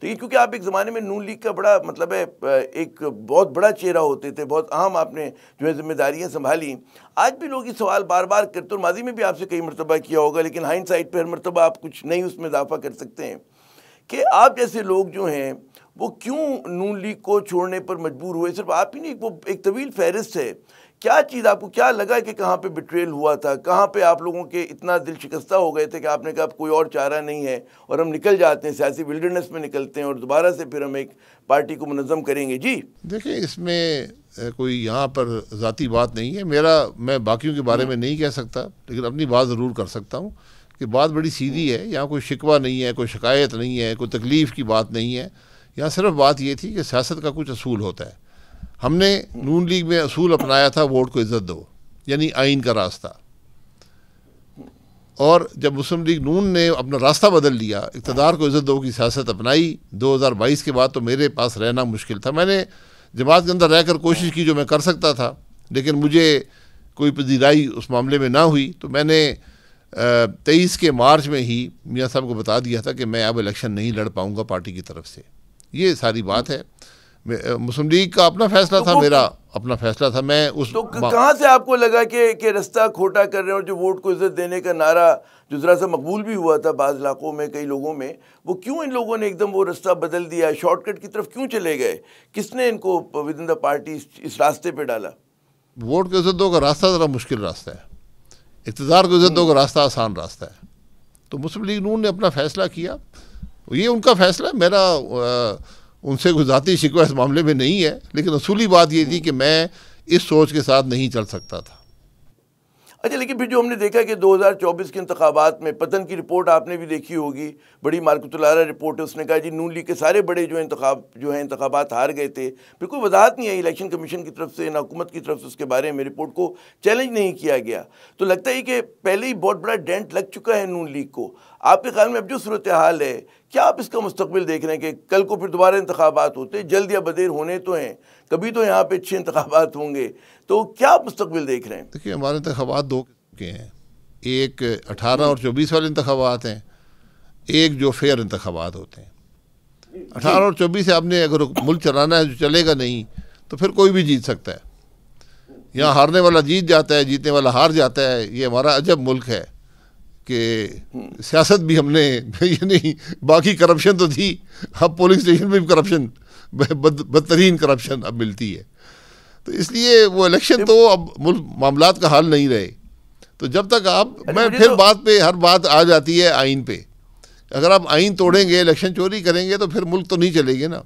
لیکن کیونکہ آپ ایک زمانے میں نون لیگ کا بڑا مطلب ہے ایک بہت بڑا چہرہ ہوتے تھے، بہت اہم آپ نے جو ہے ذمہ داریاں سنبھالی، آج بھی لوگ یہ سوال بار بار کرتے، اور ماضی میں بھی آپ سے کئی مرتبہ کیا ہوگا، لیکن ہائنڈ سائٹ پہ ہر مرتبہ آپ کچھ نہیں اس میں اضافہ کر سکتے ہیں کہ آپ جیسے لوگ جو ہیں وہ کیوں نون لیگ کو چھوڑنے پر مجبور ہوئے؟ صرف آپ ہی نہیں، وہ ایک طویل فہرست ہے. کیا چیز آپ کو کیا لگا کہ کہاں پہ بٹریل ہوا تھا؟ کہاں پہ آپ لوگوں کے اتنا دل شکستہ ہو گئے تھے کہ آپ نے کہا اب کوئی اور چارہ نہیں ہے اور ہم نکل جاتے ہیں، سیاسی ولڈرنس میں نکلتے ہیں اور دوبارہ سے پھر ہم ایک پارٹی کو منظم کریں گے؟ جی دیکھیں، اس میں کوئی یہاں پر ذاتی بات نہیں ہے. میں باقیوں کے بارے میں نہیں کہہ سکتا، لیکن اپنی بات ضرور کر سکتا ہوں کہ بات بڑی سیدھی ہے. یہاں کوئی شکوہ نہیں ہے، کوئی شکایت نہیں ہے، کوئی تکلیف کی بات نہیں ہے. یہاں صرف بات یہ تھی کہ سیاست کا کچھ اصول ہوتا ہے. ہم نے نون لیگ میں اصول اپنایا تھا ووٹ کو عزت دو، یعنی آئین کا راستہ. اور جب مسلم لیگ نون نے اپنا راستہ بدل لیا، اقتدار کو عزت دو کی سیاست اپنائی 2022 کے بعد، تو میرے پاس رہنا مشکل تھا. میں نے جماعت کے اندر رہ کر کوشش کی جو میں کر سکتا تھا، لیکن مجھے کوئی پذیرائی اس معاملے میں نہ ہوئی. تو میں نے 23 کے مارچ میں ہی میاں صاحب کو بتا دیا تھا کہ میں اب الیکشن نہیں لڑ پاؤں گا پارٹی کی طرف سے. یہ ساری بات ہے. مسلم لیگ کا اپنا فیصلہ تھا، میرا اپنا فیصلہ تھا. میں اس تو کہاں سے آپ کو لگا کہ رستہ کھوٹا کر رہے ہیں؟ اور جو ووٹ کو عزت دینے کا نعرہ جو ذرا سا مقبول بھی ہوا تھا بعض علاقوں میں، کئی لوگوں میں، وہ کیوں ان لوگوں نے ایک دم وہ رستہ بدل دیا؟ شارٹ کٹ کی طرف کیوں چلے گئے؟ کس نے ان کو ود ان دا پارٹی اس راستے پہ ڈالا؟ ووٹ کو عزت دو کا راستہ ذرا مشکل راستہ ہے، اقتدار کو عزت دو کا راستہ آسان راستہ ہے. تو مسلم لیگ نون نے اپنا فیصلہ کیا، یہ ان کا فیصلہ ہے. میرا ان سے کوئی ذاتی شکوہ اس معاملے میں نہیں ہے، لیکن اصولی بات یہ تھی کہ میں اس سوچ کے ساتھ نہیں چل سکتا تھا. اچھا، لیکن پھر جو ہم نے دیکھا کہ 2024 کے انتخابات میں پتن کی رپورٹ آپ نے بھی دیکھی ہوگی، بڑی مارکت العرا رپورٹ ہے. اس نے کہا جی نون لیگ کے سارے بڑے جو ہیں انتخابات ہار گئے تھے. پھر کوئی وضاحت نہیں آئی الیکشن کمیشن کی طرف سے، نہ حکومت کی طرف سے. اس کے بارے میں رپورٹ کو چیلنج نہیں کیا گیا. تو لگتا ہے کہ پہلے ہی بہت بڑا ڈینٹ لگ چکا ہے نون لیگ کو. آپ کے خیال میں اب جو صورتحال ہے، کیا آپ اس کا مستقبل دیکھ رہے ہیں کہ کل کو پھر دوبارہ انتخابات ہوتے، جلد یا بدیر ہونے تو ہیں، کبھی تو یہاں پہ اچھے انتخابات ہوں گے، تو کیا آپ مستقبل دیکھ رہے ہیں؟ دیکھیے، ہمارے انتخابات دو کے ہیں. ایک 18 اور 24 والے انتخابات ہیں، ایک جو فیئر انتخابات ہوتے ہیں. 18 اور 24 سے آپ نے اگر ملک چلانا ہے جو چلے گا نہیں، تو پھر کوئی بھی جیت سکتا ہے. یہاں ہارنے والا جیت جاتا ہے، جیتنے والا ہار جاتا ہے. یہ ہمارا عجب ملک ہے کہ سیاست بھی ہم نے یعنی باقی کرپشن تو تھی، اب پولنگ اسٹیشن میں بھی کرپشن، بدترین کرپشن اب ملتی ہے. تو اس لیے وہ الیکشن تو اب ملک معاملات کا حل نہیں رہے. تو جب تک میں پھر بات پہ ہر بات آ جاتی ہے آئین پہ. اگر آپ آئین توڑیں گے، الیکشن چوری کریں گے، تو پھر ملک تو نہیں چلے گے نا.